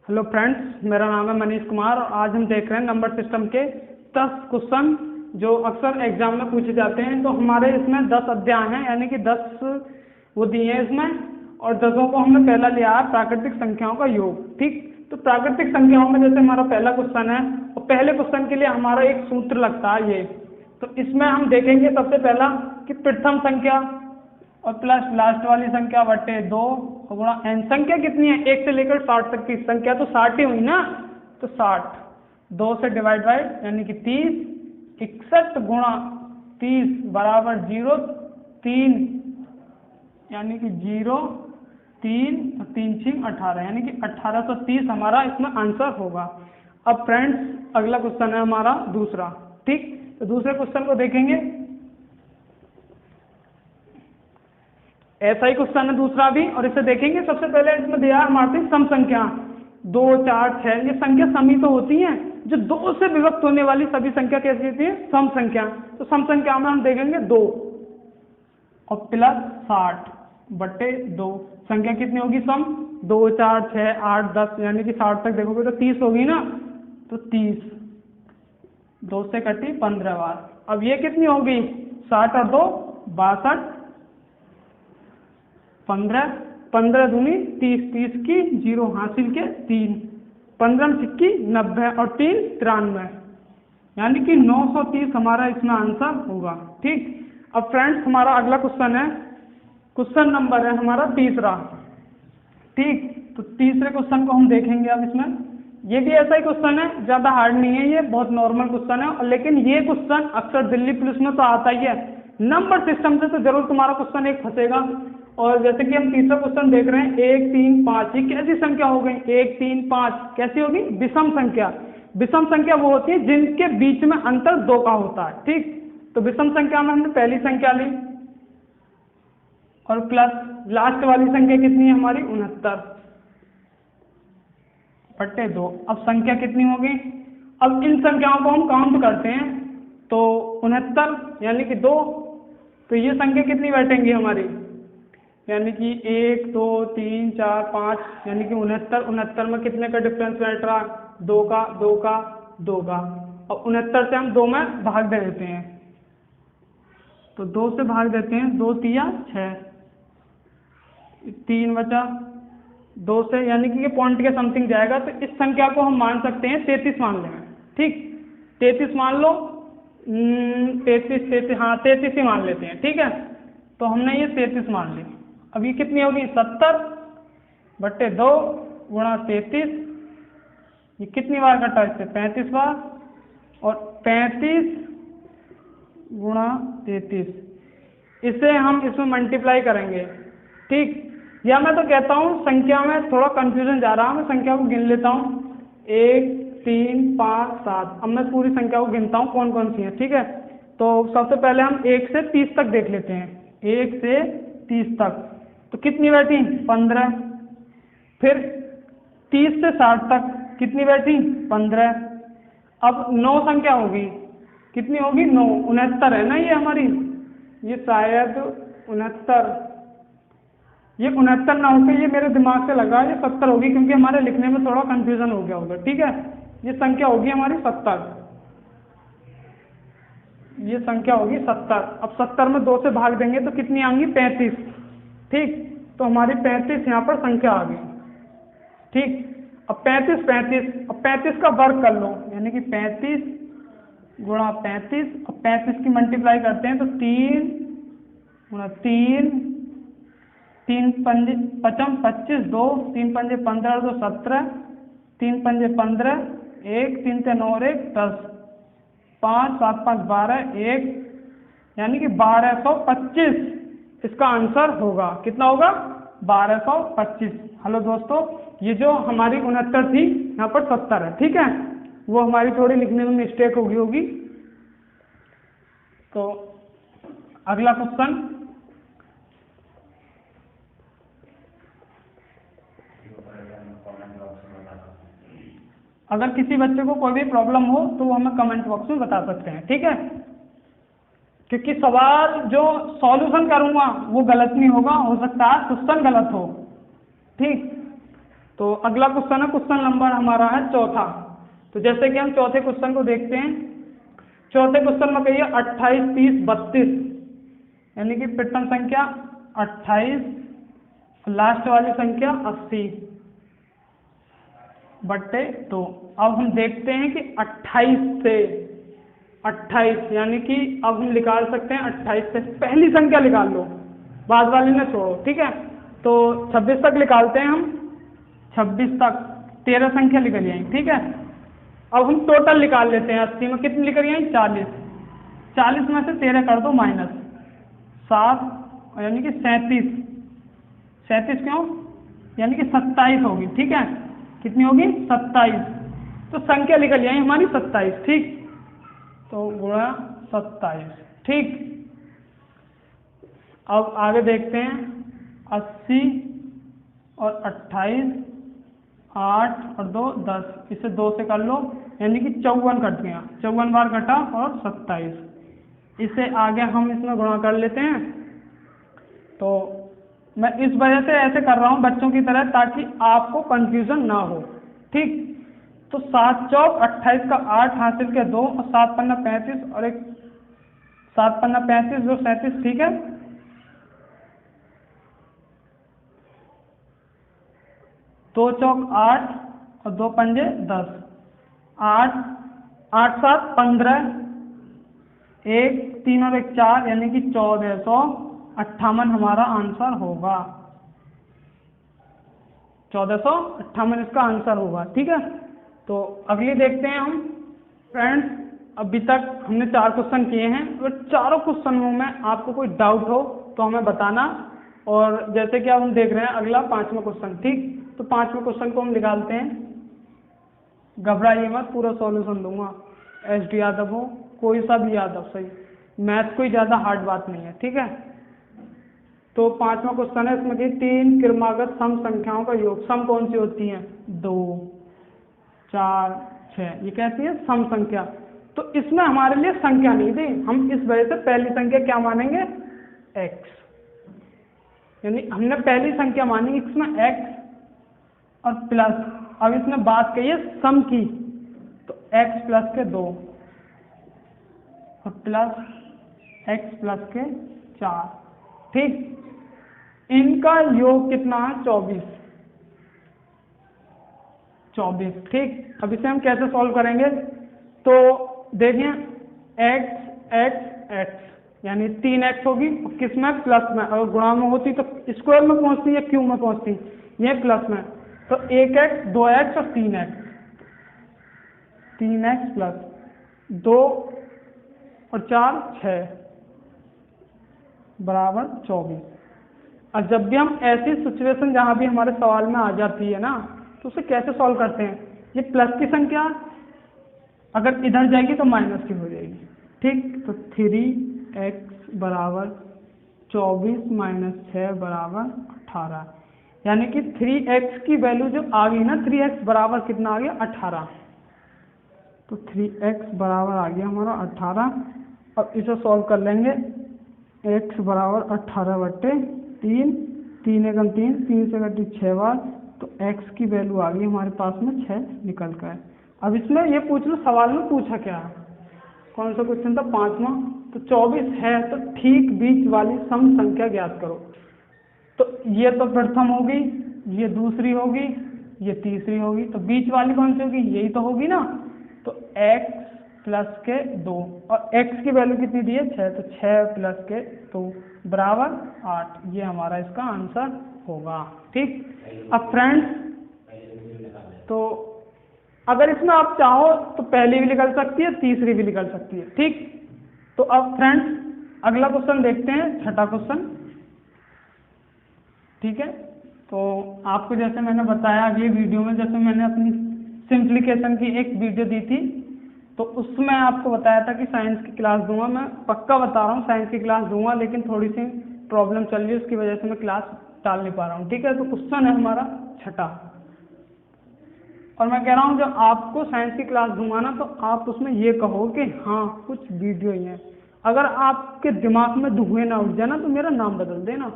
Hello friends, मेरा नाम है मनीष कुमार और आज हम देख रहे हैं नंबर सिस्टम के 10 क्वेश्चन जो अक्सर एग्जाम में पूछे जाते हैं। तो हमारे इसमें 10 अध्याय हैं, यानी कि 10 वो दिए हैं इसमें, और 10 को हमने पहला लिया है प्राकृतिक संख्याओं का योग। ठीक, तो प्राकृतिक संख्याओं में जैसे हमारा पहला क्वेश्चन है, और पहले क्वेश्चन के लिए हमारा एक सूत्र लगता है ये। तो इसमें हम देखेंगे सबसे पहला कि प्रथम संख्या और प्लस लास्ट वाली संख्या बटे 2 और गुणा n। संख्या कितनी है? 1 से लेकर 60 तक की संख्या तो 60 ही हुई ना, तो 60 2 से डिवाइड बाई यानी कि 30, 61 गुणा 30 बराबर 0, 3 यानी कि 0, 3 और 3 6 18 यानी कि 1830 हमारा इसमें आंसर होगा। अब फ्रेंड्स अगला क्वेश्चन है हमारा दूसरा। ठीक, तो दूसरे क्वेश्चन को देखेंगे। ऐसा ही क्वेश्चन है दूसरा भी, और इसे देखेंगे। सबसे पहले इसमें दिया है हमारे सम संख्या 2 4 6। ये संख्या समी तो होती हैं, जो 2 से विभक्त होने वाली सभी संख्या कैसी होती है? सम संख्या। तो सम संख्या में हम देखेंगे 2 और प्लस 60 बटे 2। संख्या कितनी होगी? सम 2 4 6 8 10 यानी कि 60 तक देखोगे तो 30 होगी ना, तो 30 2 से कटी 15 बार। अब ये कितनी होगी? 60 और 2 62, 15 15 दूनी 30, 30 की 0 हासिल के 3, 15 सिक्की 90 और 3 93 यानी कि 930 हमारा इसमें आंसर होगा। ठीक, अब फ्रेंड्स हमारा अगला क्वेश्चन है, क्वेश्चन नंबर है हमारा तीसरा। ठीक, तो तीसरे क्वेश्चन को हम देखेंगे अब इसमें। ये भी ऐसा ही क्वेश्चन है, ज़्यादा हार्ड नहीं है, ये बहुत नॉर्मल क्वेश्चन है, लेकिन ये क्वेश्चन अक्सर दिल्ली पुलिस में तो आता ही है। नंबर सिस्टम से तो जरूर तुम्हारा क्वेश्चन एक फंसेगा। और जैसे कि हम तीसरा क्वेश्चन देख रहे हैं 1 3 5, ये कैसी संख्या हो गई? 1 3 5 कैसी होगी? विषम संख्या। विषम संख्या वो होती है जिनके बीच में अंतर 2 का होता है। ठीक, तो विषम संख्या में हमने पहली संख्या ली और प्लस लास्ट वाली संख्या कितनी है हमारी? 69 बटे 2। अब संख्या कितनी होगी? अब इन संख्याओं को हम काउंट करते हैं, तो 69 यानी कि 2, तो ये संख्या कितनी बैठेंगी हमारी? यानी कि 1 2 3 4 5 यानी कि 69। 69 में कितने का डिफरेंस बैठ रहा? 2 का 2 का 2 का। और 69 से हम 2 में भाग दे देते हैं, तो 2 से भाग देते हैं, 2 3 6, 3 बचा 2 से, यानी कि ये पॉइंट के समथिंग जाएगा। तो इस संख्या को हम मान सकते हैं 33 मान लेंगे। ठीक, 33 मान लो, 33 हाँ 33 ही मान लेते हैं। ठीक है, तो हमने ये 33 मान ली। अब ये कितनी होगी? 70 बटे 2 गुणा 33। ये कितनी बार कटा? इससे 35 बार, और 35 गुणा 33 इसे हम इसमें मल्टीप्लाई करेंगे। ठीक, या मैं तो कहता हूँ संख्या में थोड़ा कंफ्यूजन जा रहा है, मैं संख्या को गिन लेता हूँ। 1 3 5 7। अब मैं पूरी संख्या को गिनता हूँ कौन कौन सी है। ठीक है, तो सबसे पहले हम 1 से 30 तक देख लेते हैं। 1 से 30 तक तो कितनी बैठी? 15। फिर 30 से 60 तक कितनी बैठी? 15। अब 9 संख्या होगी, कितनी होगी? 9 69 है ना ये हमारी, ये शायद 69, ये 69 ना होकर ये मेरे दिमाग से लगा ये 70 होगी, क्योंकि हमारे लिखने में थोड़ा कंफ्यूजन हो गया होगा। ठीक है, ये संख्या होगी हमारी 70, ये संख्या होगी 70। अब 70 में 2 से भाग देंगे तो कितनी आएंगी? 35। ठीक, तो हमारी 35 यहाँ पर संख्या आ गई। ठीक, अब 35 35, अब 35 का वर्ग कर लो, यानी कि 35 गुणा 35। अब 35 की मल्टीप्लाई करते हैं तो 3 गुणा 3, 3 पंजे 55 25 2 3 पंजे 15 2 17, 3 पंजे 15, 1 3 से 9 और 1 10, 5 7 5 12 1 यानी कि 1225 इसका आंसर होगा। कितना होगा? 1225। हेलो दोस्तों, ये जो हमारी 69 थी यहाँ पर 70 है। ठीक है, वो हमारी थोड़ी लिखने में मिस्टेक हो गई होगी। तो अगला क्वेश्चन, अगर किसी बच्चे को कोई भी प्रॉब्लम हो तो वो हमें कमेंट बॉक्स में बता सकते हैं। ठीक है, क्योंकि सवाल जो सॉल्यूशन करूंगा वो गलत नहीं होगा, हो सकता है क्वेश्चन गलत हो। ठीक, तो अगला क्वेश्चन है, क्वेश्चन नंबर हमारा है चौथा। तो जैसे कि हम चौथे क्वेश्चन को देखते हैं। चौथे क्वेश्चन में कहिए 28, 30, 32 यानी कि प्रथम संख्या 28, लास्ट वाली संख्या 80 बट्टे 2। अब हम देखते हैं कि 28 से 28 यानी कि अब हम निकाल सकते हैं 28 से पहली संख्या निकाल लो, बाद वाली ना छोड़ो, ठीक है। तो 26 तक निकालते हैं हम, 26 तक 13 संख्या निकल आई, ठीक है। अब हम टोटल निकाल लेते हैं। 80 में कितनी निकल आई? 40। 40 में से 13 कर दो माइनस 7 यानी कि 37। 37 क्यों? यानी कि 27 होगी, ठीक है। कितनी होगी? 27। तो संख्या निकल आई हमारी 27, ठीक। तो गुणा 27, ठीक। अब आगे देखते हैं 80 और 28, 8 और 2 10, इसे 2 से कर लो यानी कि 54 कट गया, 54 बार कटा और 27। इसे आगे हम इसमें गुणा कर लेते हैं। तो मैं इस वजह से ऐसे कर रहा हूँ बच्चों की तरह, ताकि आपको कंफ्यूजन ना हो, ठीक। तो 7 चौक 28 का 8 हासिल के 2 और 7 पन्ना 35 और एक 7 पन्ना 35 जो 37, ठीक है। 2 चौक 8 और 2 पंजे 10, 8 8 7 15, 1 3 और 1 4 यानी कि 1458 हमारा आंसर होगा। 1458 इसका आंसर होगा, ठीक है। तो अगली देखते हैं हम फ्रेंड्स। अभी तक हमने 4 क्वेश्चन किए हैं, और चारों क्वेश्चनों में आपको कोई डाउट हो तो हमें बताना। और जैसे कि अब हम देख रहे हैं अगला 5वां क्वेश्चन, ठीक। तो 5वें क्वेश्चन को हम निकालते हैं। घबराइए मत, पूरा सॉल्यूशन दूंगा। SD यादव हो, कोई सा भी यादव सही, मैथ कोई ज़्यादा हार्ड बात नहीं है, ठीक है। तो 5वां क्वेश्चन है, इसमें कि 3 क्रमागत सम संख्याओं का योग। सम कौन सी होती है? 2 4 6, ये कैसी है? सम संख्या। तो इसमें हमारे लिए संख्या नहीं दी, हम इस वजह से पहली संख्या क्या मानेंगे? x, यानी हमने पहली संख्या मानी इसमें x और प्लस। अब इसमें बात कही है सम की, तो x प्लस के 2 और प्लस x प्लस के 4, ठीक। इनका योग कितना है? 24, ठीक। अब इसे हम कैसे सॉल्व करेंगे? तो देखिए x x x यानी 3x होगी, किस में? प्लस में। अगर गुणा में होती तो स्क्वायर में पहुंचती या क्यूब में पहुंचती? ये प्लस में। तो 1x 2x और 3x, 3x प्लस 2 और 4 6 बराबर 24। और जब भी हम ऐसी सिचुएशन जहां भी हमारे सवाल में आ जाती है ना, तो उसे कैसे सॉल्व करते हैं? ये प्लस की संख्या अगर इधर जाएगी तो माइनस की हो जाएगी, ठीक। तो 3x बराबर 24 माइनस 6 बराबर 18, यानी कि 3x की वैल्यू जो आ गई ना, 3x बराबर कितना आ गया? 18। तो 3x बराबर आ गया हमारा 18। अब इसे सॉल्व कर लेंगे। x बराबर 18 बट्टे 3, 3 एकम 3, 3 से घटी 6 बार, तो x की वैल्यू आ गई हमारे पास में 6 निकल कर। अब इसमें ये पूछ लो, सवाल में पूछा क्या है? कौन सा क्वेश्चन था? 5वां। तो 24 है, तो ठीक बीच वाली सम संख्या ज्ञात करो। तो ये तो प्रथम होगी, ये दूसरी होगी, ये तीसरी होगी, तो बीच वाली कौन सी होगी? यही तो होगी ना। तो x प्लस के 2 और x की वैल्यू कितनी दी है? 6, तो 6 प्लस के 2 बराबर 8, ये हमारा इसका आंसर होगा, ठीक। अब फ्रेंड्स, तो अगर इसमें आप चाहो तो पहली भी निकल सकती है, तीसरी भी निकल सकती है, ठीक। तो अब फ्रेंड्स अगला क्वेश्चन देखते हैं, छठा क्वेश्चन, ठीक है। तो आपको जैसे मैंने बताया अगली वीडियो में, जैसे मैंने अपनी सिंप्लीकेशन की एक वीडियो दी थी, तो उसमें आपको बताया था कि साइंस की क्लास दूंगा। मैं पक्का बता रहा हूँ साइंस की क्लास दूंगा, लेकिन थोड़ी सी प्रॉब्लम चल रही है, उसकी वजह से मैं क्लास टाल नहीं पा रहा हूँ, ठीक है। तो क्वेश्चन है हमारा छठा, और मैं कह रहा हूँ जब आपको साइंस की क्लास दूंगा ना, तो आप उसमें ये कहो कि हाँ कुछ वीडियो ही है। अगर आपके दिमाग में धुएं ना उठ जाए ना, तो मेरा नाम बदल देना,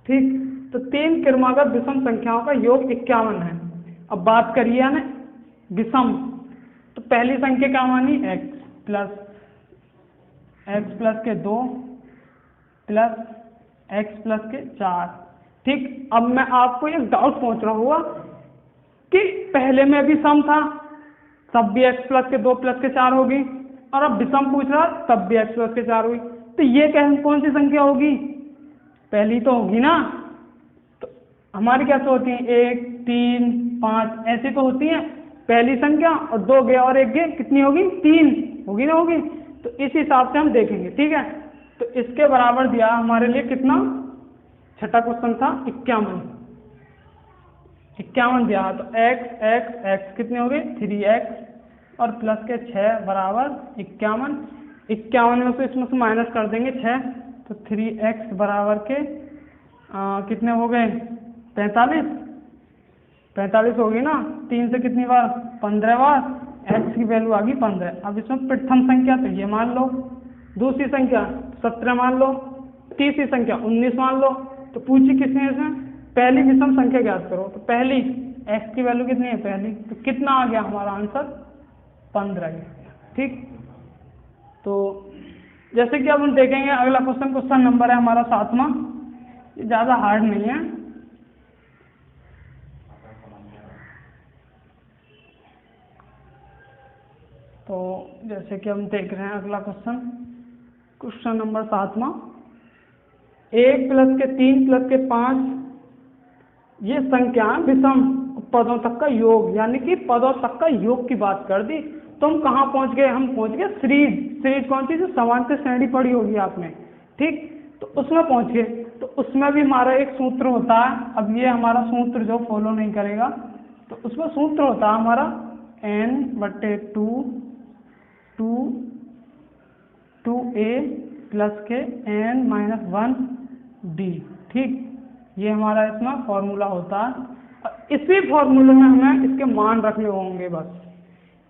ठीक। तो 3 क्रमागत विषम संख्याओं का योग 51 है। अब बात करिए ना विषम, तो पहली संख्या क्या मानी, x प्लस के 2 प्लस x प्लस के 4। ठीक, अब मैं आपको एक डाउट पूछ रहा हुआ कि पहले में भी सम था, तब भी x प्लस के 2 प्लस के 4 होगी, और अब विषम पूछ रहा तब भी x प्लस के 4 हुई, तो ये कौन सी संख्या होगी, पहली तो होगी ना। तो हमारी कैसे होती है, 1 3 5 ऐसी तो होती है पहली संख्या, और 2 गया और 1 गया, कितनी होगी, 3 होगी ना, होगी। तो इस हिसाब से हम देखेंगे, ठीक है। तो इसके बराबर दिया हमारे लिए कितना, छठा क्वेश्चन था 51 दिया, तो x कितने हो गए, 3x और प्लस के 6 बराबर 51 में से इसमें से माइनस कर देंगे 6, तो 3x बराबर के कितने हो गए, 45 होगी ना, 3 से कितनी बार, 15 बार, x की वैल्यू आ गई 15। अब इसमें प्रथम संख्या तो ये मान लो, दूसरी संख्या 17 मान लो, तीसरी संख्या 19 मान लो। तो पूछी किसने इसमें, पहली विषम संख्या ज्ञात करो, तो पहली x की वैल्यू कितनी है पहली, तो कितना आ गया हमारा आंसर, 15। ठीक, तो जैसे कि अब हम देखेंगे अगला क्वेश्चन नंबर है हमारा 7वां, ये ज़्यादा हार्ड नहीं है। तो जैसे कि हम देख रहे हैं अगला क्वेश्चन नंबर 7वां, 1 प्लस के 3 प्लस के 5 ये संख्या विषम पदों तक का योग, यानी कि पदों तक का योग की बात कर दी। तो हम कहाँ पहुँच गए, हम पहुँच गए सीरीज कौन सी, जो समांतर श्रेणी पढ़ी होगी आपने, ठीक, तो उसमें पहुँच गए। तो उसमें भी हमारा एक सूत्र होता है, अब ये हमारा सूत्र जो फॉलो नहीं करेगा, तो उसमें सूत्र होता है हमारा n/2a प्लस के n-1d। ठीक, ये हमारा इसमें फॉर्मूला होता है। इसी फॉर्मूले में हमें इसके मान रखने होंगे बस।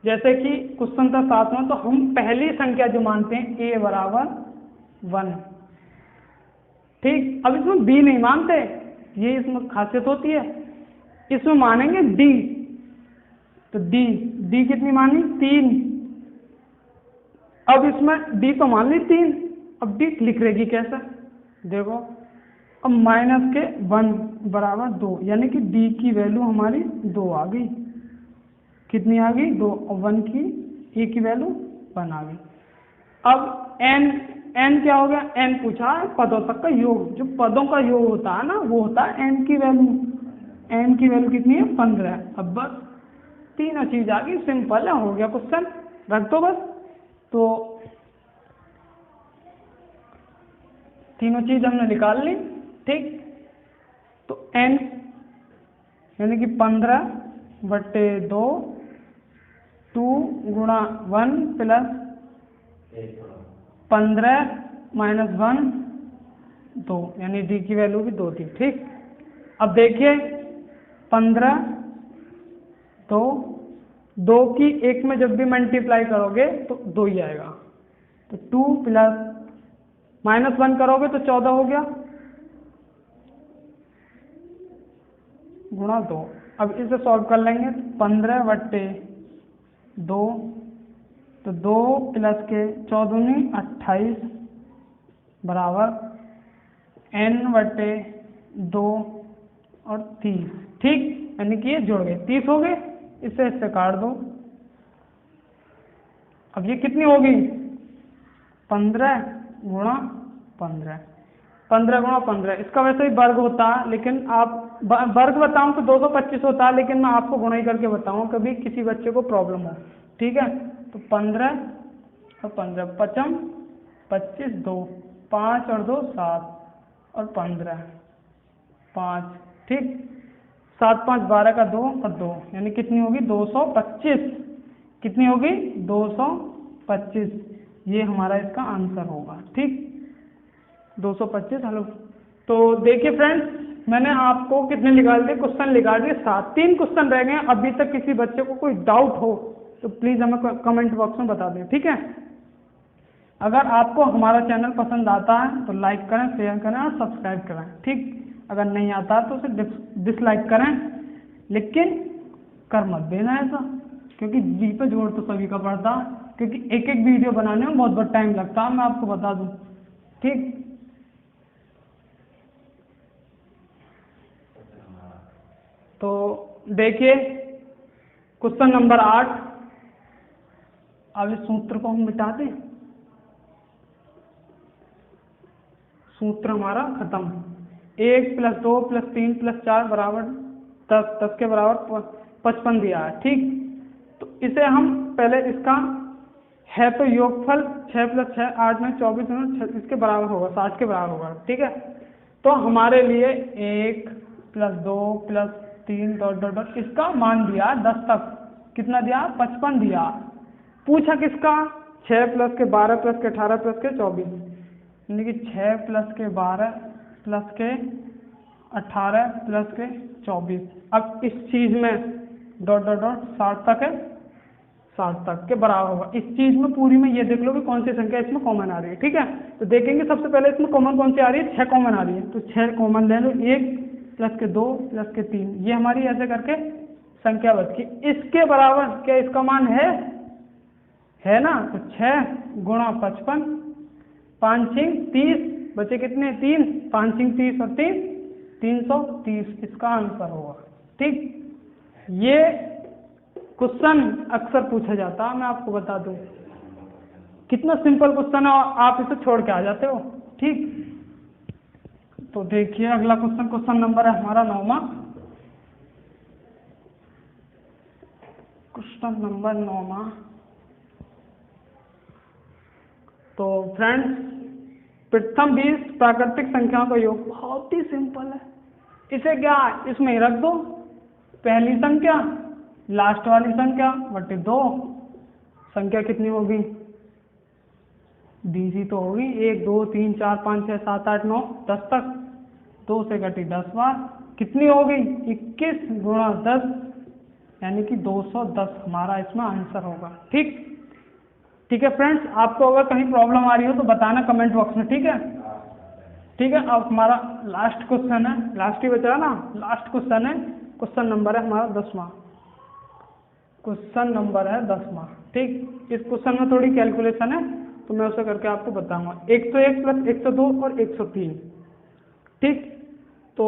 जैसे कि क्वेश्चन था 7वां, तो हम पहली संख्या जो मानते हैं a बराबर 1, ठीक। अब इसमें b नहीं मानते, ये इसमें खासियत होती है, इसमें मानेंगे d। तो d कितनी मानी, 3। अब इसमें d तो मान ली 3, अब d लिख रहेगी कैसे, देखो, अब माइनस के 1 बराबर 2, यानी कि d की वैल्यू हमारी 2 आ गई, कितनी आ गई, 2, और 1 की a की वैल्यू 1 आ गई। अब n क्या हो गया, n पूछा है पदों तक का योग, जो पदों का योग होता है ना वो होता है n की वैल्यू कितनी है, 15। अब बस तीनों चीज आ गई, सिंपल है, हो गया क्वेश्चन, रख दो बस। तो तीनों चीज हमने निकाल ली, ठीक। तो n यानी कि 15/2, 2 गुणा 1 प्लस 15 माइनस 1 2, यानी d की वैल्यू भी 2 थी, ठीक। अब देखिए 15 2 की 1 में जब भी मल्टीप्लाई करोगे तो 2 ही आएगा, तो 2 प्लस -1 करोगे तो 14 हो गया गुणा 2। अब इसे सॉल्व कर लेंगे, 15/2, तो 2 प्लस के 14 28 बराबर n/2 और 30, ठीक, यानी कि ये जुड़ गए, 30 हो गए, इससे काट दो। अब ये कितनी होगी, 15 गुणा 15, इसका वैसे ही वर्ग होता है, लेकिन आप वर्ग बताऊं तो 225 होता है, लेकिन मैं आपको गुणा ही करके बताऊं, कभी किसी बच्चे को प्रॉब्लम हो, ठीक है। तो 15 और 15 5 25, 2 5 और 2 7 और 15 5, ठीक, 7 5 12 का 2 और 2, यानी कितनी होगी, 225, कितनी होगी, 225, ये हमारा इसका आंसर होगा, ठीक, 225। हेलो, तो देखिए फ्रेंड्स, मैंने आपको कितने निकाल दिए, क्वेश्चन निकाल दिए 7, 3 क्वेश्चन रह गए। अभी तक किसी बच्चे को कोई डाउट हो तो प्लीज़ हमें कमेंट बॉक्स में बता दें, ठीक है। अगर आपको हमारा चैनल पसंद आता है तो लाइक करें, शेयर करें और सब्सक्राइब करें, ठीक। अगर नहीं आता तो उसे डिसलाइक करें, लेकिन कर मत देना ऐसा, क्योंकि जी पे जोर तो सभी का पड़ता, क्योंकि एक एक वीडियो बनाने में बहुत बहुत टाइम लगता है, मैं आपको बता दूं। ठीक, तो देखिए क्वेश्चन नंबर 8। अब इस सूत्र को हम मिटा दें, सूत्र हमारा खत्म। 1 + 2 + 3 + 4 बराबर 10, 10 के बराबर 55 दिया है। ठीक, तो इसे हम पहले इसका है तो योगफल 6 + 6 8 में 24 इसके बराबर होगा, 60 के बराबर होगा। ठीक है, तो हमारे लिए 1 + 2 + 3 डॉट डॉट डॉट इसका मान दिया 10 तक, कितना दिया 55 दिया। पूछा किसका, 6 + के 12 + के 18 + के 24, यानी कि 6 + के 12 + के 18 + के 24। अब इस चीज में डॉट डॉट डॉट 60 तक है, 60 तक के बराबर होगा। इस चीज में पूरी में ये देख लो कि कौन सी संख्या इसमें कॉमन आ रही है। ठीक है, तो देखेंगे सबसे पहले इसमें कॉमन कौन सी आ रही है, 6 कॉमन आ रही है, तो 6 कॉमन ले लो। 1 + के 2 + के 3, ये हमारी ऐसे करके संख्या बच गई। इसके बराबर क्या इसका मान है ना, तो 6 × 55, 5 × 30, बचे कितने 3, 5 × 30 और 3 330 इसका आंसर होगा। ठीक, ये क्वेश्चन अक्सर पूछा जाता है, मैं आपको बता दूं, कितना सिंपल क्वेश्चन है, आप इसे छोड़ के आ जाते हो। ठीक, तो देखिए अगला क्वेश्चन, क्वेश्चन नंबर है हमारा 9वां, क्वेश्चन नंबर 9वां। तो फ्रेंड्स, प्रथम 20 प्राकृतिक संख्याओं का योग बहुत ही सिंपल है। इसे क्या इसमें ही रख दो, पहली संख्या लास्ट वाली संख्या बटे 2, संख्या कितनी होगी, 20 ही तो होगी। 1 2 3 4 5 6 7 8 9 10 तक, 2 से घटी 10 बार, कितनी होगी 21 × 10, यानी कि 210 हमारा इसमें आंसर होगा। ठीक, ठीक है फ्रेंड्स, आपको अगर कहीं प्रॉब्लम आ रही हो तो बताना कमेंट बॉक्स में। ठीक है, ठीक है। अब हमारा लास्ट क्वेश्चन है, लास्ट ही बचा ना, लास्ट क्वेश्चन है, क्वेश्चन नंबर है हमारा 10वां, क्वेश्चन नंबर है 10वां। ठीक, इस क्वेश्चन में थोड़ी कैलकुलेशन है, तो मैं उसे करके आपको बताऊंगा। 101 + 102 और 103। ठीक, तो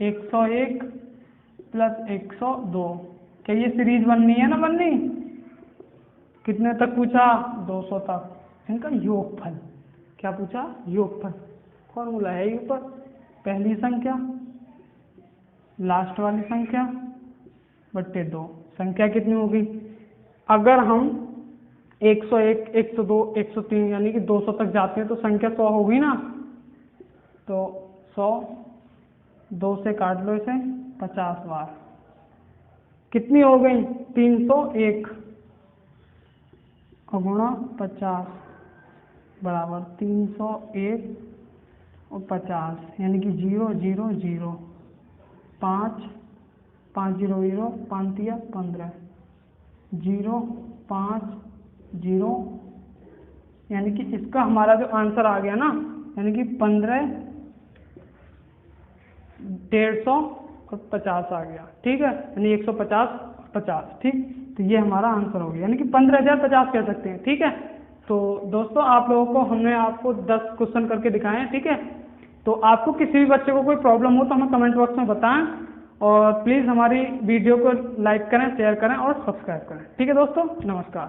101 + 102, क्या ये सीरीज बननी है ना, बननी, कितने तक पूछा 200 तक। इनका योगफल, क्या पूछा, योगफल, फॉर्मूला है ऊपर, पहली संख्या लास्ट वाली संख्या बटे 2, संख्या कितनी होगी। अगर हम 101 102 103 यानी कि 200 तक जाते हैं तो संख्या 100 होगी ना, तो 100, 2 से काट लो इसे 50 बार, कितनी हो गई 301 गुणा 50 बराबर 301 और 50, यानी कि 0 0 0 5 5 0 0 5 दिया 15 0 5 0, यानी कि इसका हमारा जो आंसर आ गया ना, यानी कि 15 150 और 50 आ गया। ठीक है, यानी 150 50। ठीक, तो ये हमारा आंसर हो गया, यानी कि 15,050 कह सकते हैं। ठीक है, तो दोस्तों आप लोगों को हमने आपको 10 क्वेश्चन करके दिखाए हैं। ठीक है, तो आपको किसी भी बच्चे को कोई प्रॉब्लम हो तो हमें कमेंट बॉक्स में बताएं, और प्लीज़ हमारी वीडियो को लाइक करें, शेयर करें और सब्सक्राइब करें। ठीक है दोस्तों, नमस्कार।